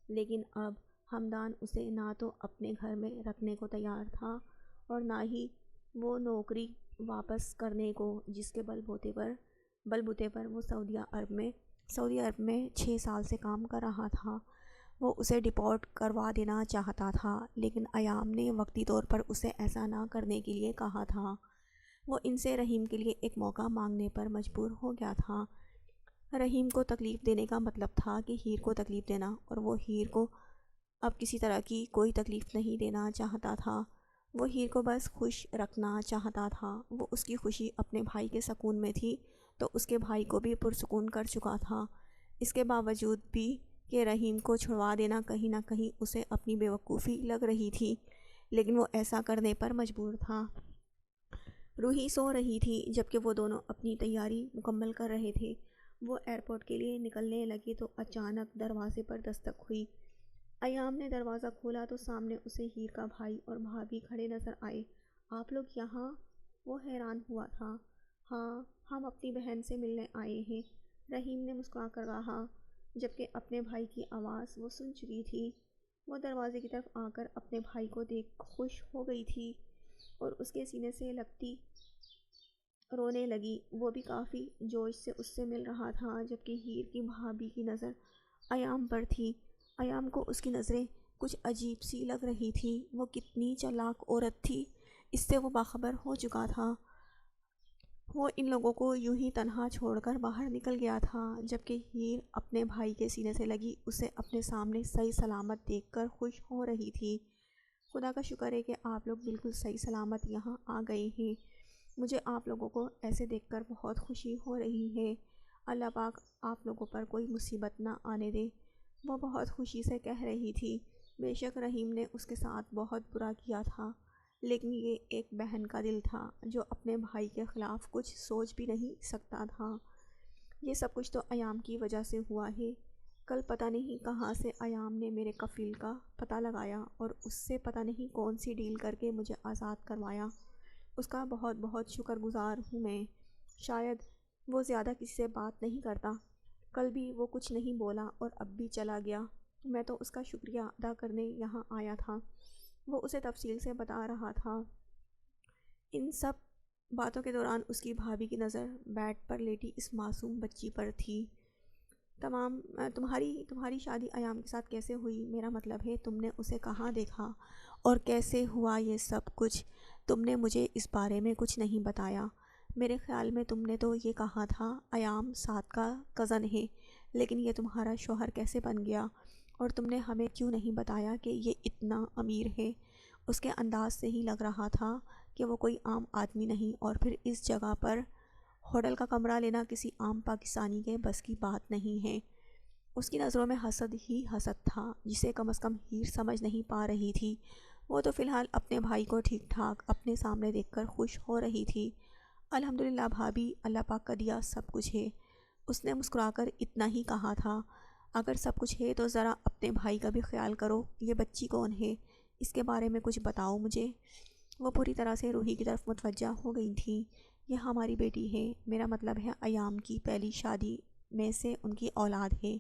لیکن اب ہمدان اسے نہ تو اپنے گھر میں رکھنے کو تیار تھا اور نہ ہی وہ نوکری واپس کرنے کو، جس کے بلبوتے پر وہ سعودی عرب میں 6 سال سے کام کر رہا تھا۔ وہ اسے ڈپورٹ کروا دینا چاہتا تھا، لیکن ایام نے وقتی طور پر اسے ایسا نہ کرنے کے لیے کہا تھا۔ وہ ان سے رحیم کے لیے ایک موقع مانگنے پر مجبور ہو گیا تھا۔ رحیم کو تکلیف دینے کا مطلب تھا کہ ہیر کو تکلیف دینا، اور وہ ہیر کو اب کسی طرح کی کوئی تکلیف نہیں دینا چاہتا تھا۔ وہ ہیر کو بس خوش رکھنا چاہتا تھا۔ وہ اس کی خوشی اپنے بھائی کے سکون میں تھی تو اس کے بھائی کو بھی پرسکون کر چکا تھا۔ اس کے باوجود بھی کہ رحیم کو چھڑوا دینا کہیں نہ کہیں اسے اپنی بیوقوفی لگ رہی تھی، لیکن وہ ایسا کرنے پر مجبور تھا۔ روحی سو رہی تھی جبکہ وہ دونوں اپنی تیاری مکمل کر رہے تھے۔ وہ ایئرپورٹ کے لیے نکلنے لگے تو اچانک دروازے پر دستک ہوئی۔ ایام نے دروازہ کھولا تو سامنے اسے ہیر کا بھائی اور بھابھی کھڑے نظر آئے۔ آپ لوگ یہاں؟ وہ حیران ہوا تھا۔ ہاں، ہم اپنی بہن سے ملنے آئے ہیں، رحیم نے مسکرا کر کہا، جبکہ اپنے بھائی کی آواز وہ سن چکی تھی۔ وہ دروازے کی طرف آ کر اپنے بھائی کو دیکھ خوش ہو گئی تھی اور اس کے سینے سے لگتی رونے لگی۔ وہ بھی کافی جوش سے اس سے مل رہا تھا، جبکہ ہیر کی بھابھی کی نظر ایام پر تھی۔ ایام کو اس کی نظریں کچھ عجیب سی لگ رہی تھی۔ وہ کتنی چالاک عورت تھی، اس سے وہ باخبر ہو چکا تھا۔ وہ ان لوگوں کو یوں ہی تنہا چھوڑ کر باہر نکل گیا تھا، جبکہ ہیر اپنے بھائی کے سینے سے لگی اسے اپنے سامنے صحیح سلامت دیکھ کر خوش ہو رہی تھی۔ خدا کا شکر ہے کہ آپ لوگ بالکل صحیح سلامت یہاں آ گئے ہیں۔ مجھے آپ لوگوں کو ایسے دیکھ کر بہت خوشی ہو رہی ہے۔ اللہ پاک آپ لوگوں پر کوئی مصیبت نہ آنے دے۔ وہ بہت خوشی سے کہہ رہی تھی۔ بے شک رحیم نے اس کے ساتھ بہت برا کیا تھا، لیکن یہ ایک بہن کا دل تھا جو اپنے بھائی کے خلاف کچھ سوچ بھی نہیں سکتا تھا۔ یہ سب کچھ تو ایام کی وجہ سے ہوا ہے۔ کل پتہ نہیں کہاں سے ایام نے میرے کفیل کا پتہ لگایا اور اس سے پتہ نہیں کون سی ڈیل کر کے مجھے آزاد کروایا۔ اس کا بہت بہت شکر گزار ہوں میں۔ شاید وہ زیادہ کسی سے بات نہیں کرتا، کل بھی وہ کچھ نہیں بولا اور اب بھی چلا گیا۔ میں تو اس کا شکریہ ادا کرنے یہاں آیا تھا۔ وہ اسے تفصیل سے بتا رہا تھا۔ ان سب باتوں کے دوران اس کی بھابھی کی نظر بیڈ پر لیٹی اس معصوم بچی پر تھی۔ تمہاری شادی ایام کے ساتھ کیسے ہوئی؟ میرا مطلب ہے تم نے اسے کہاں دیکھا اور کیسے ہوا یہ سب کچھ؟ تم نے مجھے اس بارے میں کچھ نہیں بتایا۔ میرے خیال میں تم نے تو یہ کہا تھا ایام سعد کا کزن ہے، لیکن یہ تمہارا شوہر کیسے بن گیا؟ اور تم نے ہمیں کیوں نہیں بتایا کہ یہ اتنا امیر ہے؟ اس کے انداز سے ہی لگ رہا تھا کہ وہ کوئی عام آدمی نہیں، اور پھر اس جگہ پر ہوٹل کا کمرہ لینا کسی عام پاکستانی کے بس کی بات نہیں ہے۔ اس کی نظروں میں حسد ہی حسد تھا، جسے کم از کم ہیر سمجھ نہیں پا رہی تھی۔ وہ تو فی الحال اپنے بھائی کو ٹھیک ٹھاک اپنے سامنے دیکھ کر خوش ہو رہی تھی۔ الحمدللہ بھابھی، اللہ پاک کا دیا سب کچھ ہے۔ اس نے مسکرا کر اتنا ہی کہا تھا۔ اگر سب کچھ ہے تو ذرا اپنے بھائی کا بھی خیال کرو۔ یہ بچی کون ہے؟ اس کے بارے میں کچھ بتاؤ مجھے۔ وہ پوری طرح سے روحی کی طرف متوجہ ہو گئی تھیں۔ یہ ہماری بیٹی ہے، میرا مطلب ہے ایام کی پہلی شادی میں سے ان کی اولاد ہے،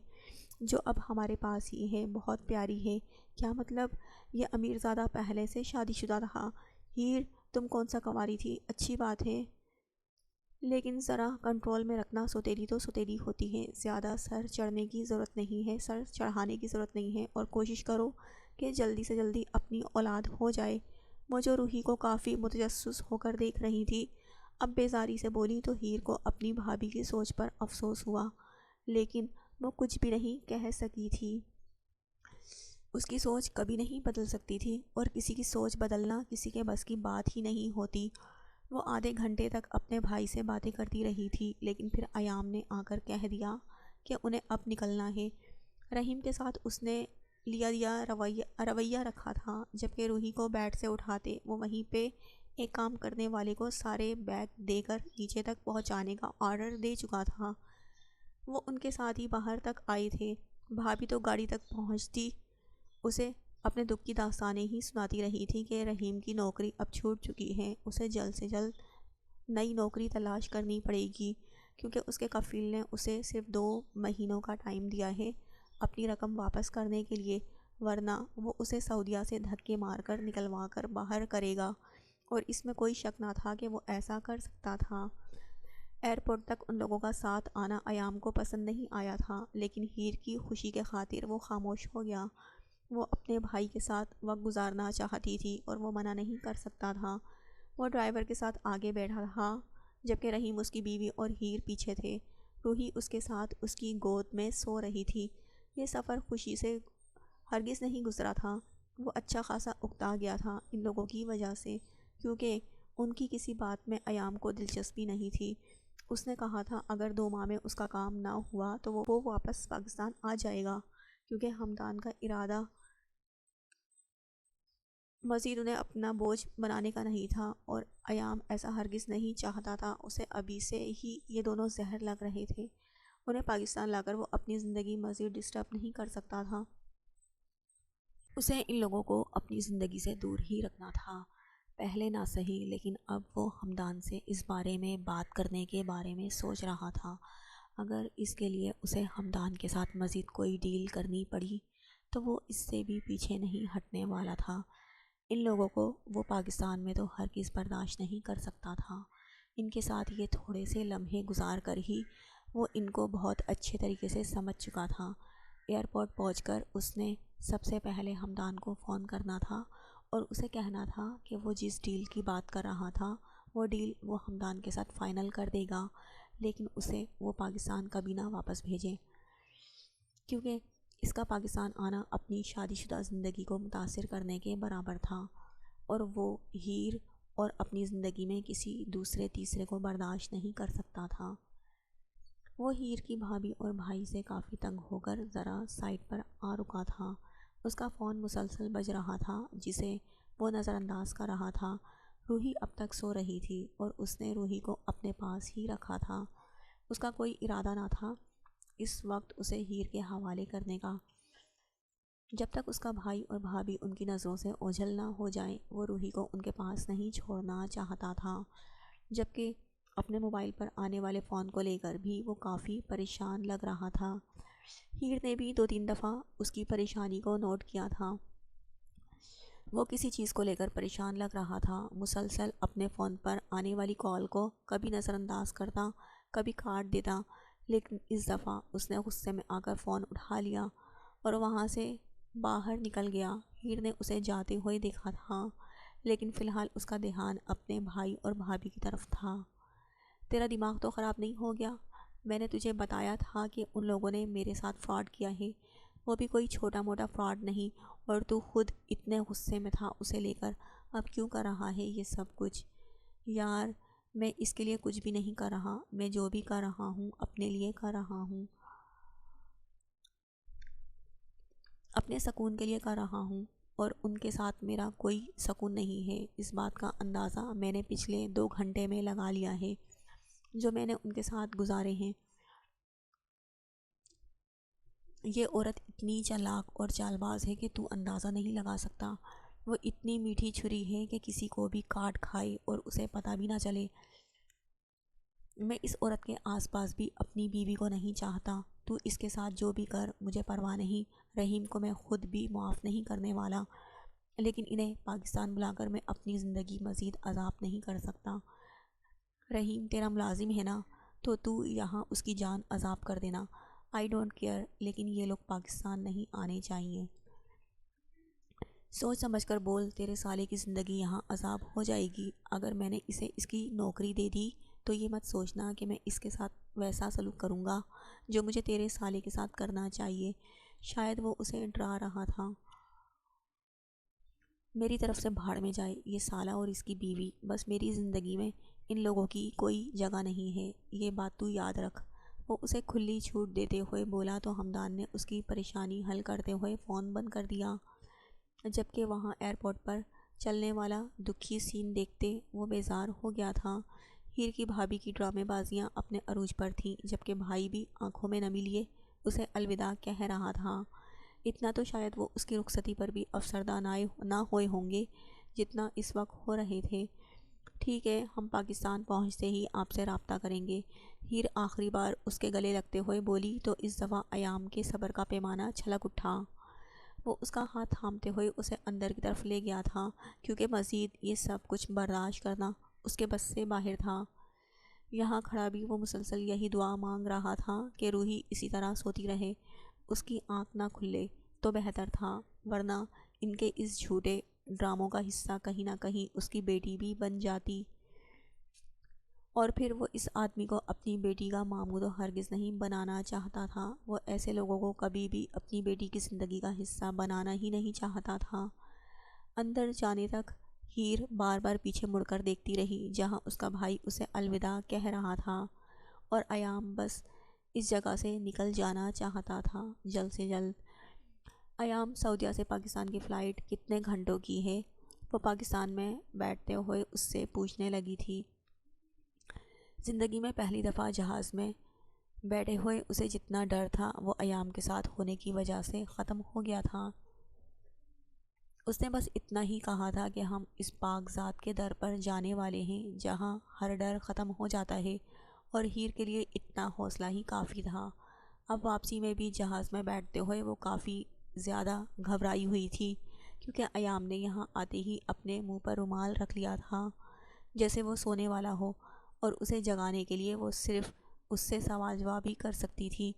جو اب ہمارے پاس ہی ہے، بہت پیاری ہے۔ کیا مطلب؟ یہ امیر زادہ پہلے سے شادی شدہ تھا؟ ہیر، تم کون سا کنواری تھی؟ اچھی بات ہے، لیکن ذرا کنٹرول میں رکھنا۔ سوتیلی تو سوتیلی ہوتی ہے، زیادہ سر چڑھنے کی ضرورت نہیں ہے، سر چڑھانے کی ضرورت نہیں ہے، اور کوشش کرو کہ جلدی سے جلدی اپنی اولاد ہو جائے۔ وہ جو روحی کو کافی متجسس ہو کر دیکھ رہی تھی، اب بیزاری سے بولی تو ہیر کو اپنی بھابھی کی سوچ پر افسوس ہوا، لیکن وہ کچھ بھی نہیں کہہ سکی تھی۔ اس کی سوچ کبھی نہیں بدل سکتی تھی، اور کسی کی سوچ بدلنا کسی کے بس کی بات ہی نہیں ہوتی۔ وہ آدھے گھنٹے تک اپنے بھائی سے باتیں کرتی رہی تھی، لیکن پھر ایام نے آ کر کہہ دیا کہ انہیں اب نکلنا ہے۔ رحیم کے ساتھ اس نے لیا رویہ رکھا تھا، جبکہ روحی کو بیڈ سے اٹھاتے وہ وہیں پہ ایک کام کرنے والے کو سارے بیگ دے کر نیچے تک پہنچانے کا آرڈر دے چکا تھا۔ وہ ان کے ساتھ ہی باہر تک آئے تھے۔ بھابھی تو گاڑی تک پہنچتی اسے اپنے دکھ کی داستانیں ہی سناتی رہی تھی کہ رحیم کی نوکری اب چھوٹ چکی ہے، اسے جلد سے جلد نئی نوکری تلاش کرنی پڑے گی، کیونکہ اس کے کفیل نے اسے صرف 2 مہینوں کا ٹائم دیا ہے اپنی رقم واپس کرنے کے لیے، ورنہ وہ اسے سعودیہ سے دھکے مار کر نکلوا کر باہر کرے گا، اور اس میں کوئی شک نہ تھا کہ وہ ایسا کر سکتا تھا۔ ایئرپورٹ تک ان لوگوں کا ساتھ آنا ایام کو پسند نہیں آیا تھا، لیکن ہیر کی خوشی کے خاطر وہ خاموش ہو گیا۔ وہ اپنے بھائی کے ساتھ وقت گزارنا چاہتی تھی اور وہ منع نہیں کر سکتا تھا۔ وہ ڈرائیور کے ساتھ آگے بیٹھا تھا، جبکہ رحیم اس کی بیوی اور ہیر پیچھے تھے۔ روحی اس کے ساتھ اس کی گود میں سو رہی تھی۔ یہ سفر خوشی سے ہرگز نہیں گزرا تھا۔ وہ اچھا خاصا اکتا گیا تھا ان لوگوں کی وجہ سے، کیونکہ ان کی کسی بات میں ایام کو دلچسپی نہیں تھی۔ اس نے کہا تھا اگر 2 ماہ میں اس کا کام نہ ہوا تو وہ واپس پاکستان آ جائے گا، کیونکہ ہمدان کا ارادہ مزید انہیں اپنا بوجھ بنانے کا نہیں تھا، اور ایام ایسا ہرگز نہیں چاہتا تھا۔ اسے ابھی سے ہی یہ دونوں زہر لگ رہے تھے۔ انہیں پاکستان لا کر وہ اپنی زندگی مزید ڈسٹرب نہیں کر سکتا تھا۔ اسے ان لوگوں کو اپنی زندگی سے دور ہی رکھنا تھا۔ پہلے نہ صحیح، لیکن اب وہ ہمدان سے اس بارے میں بات کرنے کے بارے میں سوچ رہا تھا۔ اگر اس کے لیے اسے ہمدان کے ساتھ مزید کوئی ڈیل کرنی پڑی تو وہ اس سے بھی پیچھے نہیں ہٹنے والا تھا۔ ان لوگوں کو وہ پاکستان میں تو ہرگز برداشت نہیں کر سکتا تھا۔ ان کے ساتھ یہ تھوڑے سے لمحے گزار کر ہی وہ ان کو بہت اچھے طریقے سے سمجھ چکا تھا۔ ایئرپورٹ پہنچ کر اس نے سب سے پہلے ہمدان کو فون کرنا تھا اور اسے کہنا تھا کہ وہ جس ڈیل کی بات کر رہا تھا وہ ڈیل وہ ہمدان کے ساتھ فائنل کر دے گا، لیکن اسے وہ پاکستان کبھی نہ واپس بھیجے، کیونکہ اس کا پاکستان آنا اپنی شادی شدہ زندگی کو متاثر کرنے کے برابر تھا، اور وہ ہیر اور اپنی زندگی میں کسی دوسرے تیسرے کو برداشت نہیں کر سکتا تھا۔ وہ ہیر کی بھابھی اور بھائی سے کافی تنگ ہو کر ذرا سائٹ پر آ رکا تھا۔ اس کا فون مسلسل بج رہا تھا جسے وہ نظر انداز کر رہا تھا۔ روحی اب تک سو رہی تھی اور اس نے روحی کو اپنے پاس ہی رکھا تھا۔ اس کا کوئی ارادہ نہ تھا اس وقت اسے ہیر کے حوالے کرنے کا۔ جب تک اس کا بھائی اور بھابھی ان کی نظروں سے اوجھل نہ ہو جائیں وہ روحی کو ان کے پاس نہیں چھوڑنا چاہتا تھا، جبکہ اپنے موبائل پر آنے والے فون کو لے کر بھی وہ کافی پریشان لگ رہا تھا۔ ہیر نے بھی 2-3 دفعہ اس کی پریشانی کو نوٹ کیا تھا۔ وہ کسی چیز کو لے کر پریشان لگ رہا تھا، مسلسل اپنے فون پر آنے والی کال کو کبھی نظر انداز کرتا، کبھی کاٹ دیتا، لیکن اس دفعہ اس نے غصے میں آ کر فون اٹھا لیا اور وہاں سے باہر نکل گیا۔ ہیر نے اسے جاتے ہوئے دیکھا تھا، لیکن فی الحال اس کا دھیان اپنے بھائی اور بھابھی کی طرف تھا۔ تیرا دماغ تو خراب نہیں ہو گیا؟ میں نے تجھے بتایا تھا کہ ان لوگوں نے میرے ساتھ فراڈ کیا ہے، وہ بھی کوئی چھوٹا موٹا فراڈ نہیں، اور تو خود اتنے غصے میں تھا اسے لے کر، اب کیوں کر رہا ہے یہ سب کچھ؟ یار میں اس کے لیے کچھ بھی نہیں کر رہا، میں جو بھی کر رہا ہوں اپنے لیے کر رہا ہوں، اپنے سکون کے لیے کر رہا ہوں، اور ان کے ساتھ میرا کوئی سکون نہیں ہے۔ اس بات کا اندازہ میں نے پچھلے 2 گھنٹے میں لگا لیا ہے جو میں نے ان کے ساتھ گزارے ہیں۔ یہ عورت اتنی چالاک اور چال باز ہے کہ تو اندازہ نہیں لگا سکتا۔ وہ اتنی میٹھی چھری ہے کہ کسی کو بھی کاٹ کھائے اور اسے پتہ بھی نہ چلے۔ میں اس عورت کے آس پاس بھی اپنی بیوی کو نہیں چاہتا۔ تو اس کے ساتھ جو بھی کر مجھے پرواہ نہیں، رحیم کو میں خود بھی معاف نہیں کرنے والا، لیکن انہیں پاکستان بلا کر میں اپنی زندگی مزید عذاب نہیں کر سکتا۔ رحیم تیرا ملازم ہے نا، تو یہاں اس کی جان عذاب کر دینا، آئی ڈونٹ کیئر، لیکن یہ لوگ پاکستان نہیں آنے چاہیے۔ سوچ سمجھ کر بول، تیرے سالے کی زندگی یہاں عذاب ہو جائے گی اگر میں نے اسے اس کی نوکری دے دی، تو یہ مت سوچنا کہ میں اس کے ساتھ ویسا سلوک کروں گا جو مجھے تیرے سالے کے ساتھ کرنا چاہیے۔ شاید وہ اسے ڈرا رہا تھا۔ میری طرف سے بھاڑ میں جائے یہ سالہ اور اس کی بیوی، بس میری زندگی میں ان لوگوں کی کوئی جگہ نہیں ہے، یہ بات تو یاد رکھ۔ وہ اسے کھلی چھوٹ دیتے ہوئے بولا تو ہمدان نے اس کی پریشانی حل کرتے ہوئے فون بند کر دیا، جبکہ وہاں ایئرپورٹ پر چلنے والا دکھی سین دیکھتے وہ بیزار ہو گیا تھا۔ ہیر کی بھابھی کی ڈرامے بازیاں اپنے عروج پر تھیں، جبکہ بھائی بھی آنکھوں میں نمی لیے اسے الوداع کہہ رہا تھا۔ اتنا تو شاید وہ اس کی رخصتی پر بھی افسردہ نہ ہوئے ہوں گے جتنا اس وقت ہو رہے تھے۔ ٹھیک ہے، ہم پاکستان پہنچتے ہی آپ سے رابطہ کریں گے، ہیر آخری بار اس کے گلے لگتے ہوئے بولی تو اس دفعہ ایام کے صبر کا پیمانہ چھلک اٹھا۔ وہ اس کا ہاتھ تھامتے ہوئے اسے اندر کی طرف لے گیا تھا، کیونکہ مزید یہ سب کچھ برداشت کرنا اس کے بس سے باہر تھا۔ یہاں کھڑا بھی وہ مسلسل یہی دعا مانگ رہا تھا کہ روحی اسی طرح سوتی رہے، اس کی آنکھ نہ کھلے تو بہتر تھا، ورنہ ان کے اس جھوٹے ڈراموں کا حصہ کہیں نہ کہیں اس کی بیٹی بھی بن جاتی، اور پھر وہ اس آدمی کو اپنی بیٹی کا ماموں تو ہرگز نہیں بنانا چاہتا تھا۔ وہ ایسے لوگوں کو کبھی بھی اپنی بیٹی کی زندگی کا حصہ بنانا ہی نہیں چاہتا تھا۔ اندر جانے تک ہیر بار بار پیچھے مڑ کر دیکھتی رہی جہاں اس کا بھائی اسے الوداع کہہ رہا تھا، اور ایام بس اس جگہ سے نکل جانا چاہتا تھا جلد سے جلد۔ ایام سعودیہ سے پاکستان کی فلائٹ کتنے گھنٹوں کی ہے؟ وہ پاکستان میں بیٹھتے ہوئے اس سے پوچھنے لگی تھی۔ زندگی میں پہلی دفعہ جہاز میں بیٹھے ہوئے اسے جتنا ڈر تھا وہ ایام کے ساتھ ہونے کی وجہ سے ختم ہو گیا تھا۔ اس نے بس اتنا ہی کہا تھا کہ ہم اس پاک ذات کے در پر جانے والے ہیں جہاں ہر ڈر ختم ہو جاتا ہے، اور ہیر کے لیے اتنا حوصلہ ہی کافی تھا۔ اب واپسی میں بھی جہاز میں بیٹھتے ہوئے وہ کافی زیادہ گھبرائی ہوئی تھی، کیونکہ ایام نے یہاں آتے ہی اپنے منہ پر رومال رکھ لیا تھا جیسے وہ سونے والا ہو، اور اسے جگانے کے لیے وہ صرف اس سے سوال جواب ہی کر سکتی تھی۔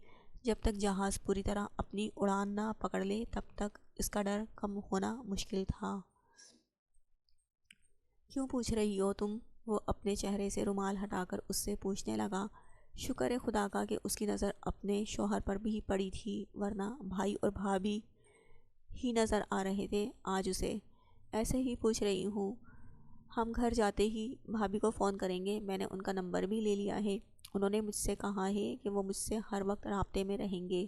جب تک جہاز پوری طرح اپنی اڑان نہ پکڑ لے تب تک اس کا ڈر کم ہونا مشکل تھا۔ کیوں پوچھ رہی ہو تم؟ وہ اپنے چہرے سے رومال ہٹا کر اس سے پوچھنے لگا۔ شکر ہے خدا کا کہ اس کی نظر اپنے شوہر پر بھی پڑی تھی، ورنہ بھائی اور بھابھی ہی نظر آ رہے تھے آج اسے۔ ایسے ہی پوچھ رہی ہوں، ہم گھر جاتے ہی بھابھی کو فون کریں گے، میں نے ان کا نمبر بھی لے لیا ہے، انہوں نے مجھ سے کہا ہے کہ وہ مجھ سے ہر وقت رابطے میں رہیں گے۔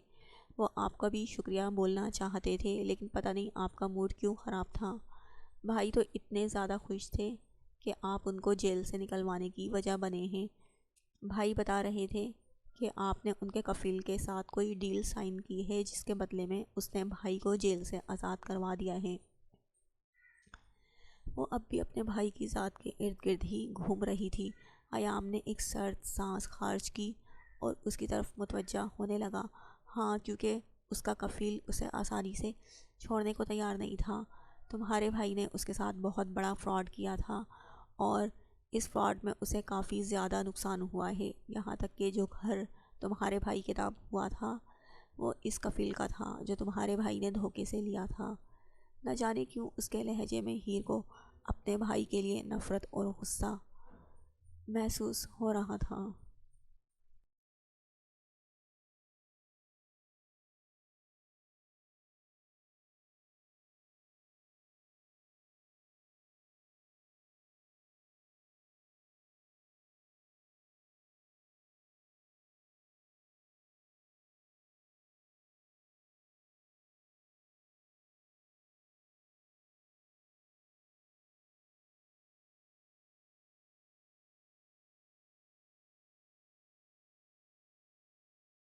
وہ آپ کا بھی شکریہ بولنا چاہتے تھے لیکن پتہ نہیں آپ کا موڈ کیوں خراب تھا۔ بھائی تو اتنے زیادہ خوش تھے کہ آپ ان کو جیل سے نکلوانے کی وجہ بنے ہیں۔ بھائی بتا رہے تھے کہ آپ نے ان کے کفیل کے ساتھ کوئی ڈیل سائن کی ہے جس کے بدلے میں اس نے بھائی کو جیل سے آزاد کروا دیا ہے۔ وہ اب بھی اپنے بھائی کی ذات کے ارد گرد ہی گھوم رہی تھی۔ ایام نے ایک سرد سانس خارج کی اور اس کی طرف متوجہ ہونے لگا۔ ہاں، کیونکہ اس کا کفیل اسے آسانی سے چھوڑنے کو تیار نہیں تھا۔ تمہارے بھائی نے اس کے ساتھ بہت بڑا فراڈ کیا تھا اور اس فراڈ میں اسے کافی زیادہ نقصان ہوا ہے، یہاں تک کہ جو گھر تمہارے بھائی کے نام ہوا تھا وہ اس کفیل کا تھا جو تمہارے بھائی نے دھوکے سے لیا تھا۔ نہ جانے کیوں اس کے لہجے میں ہیر کو اپنے بھائی کے لیے نفرت اور غصہ محسوس ہو رہا تھا۔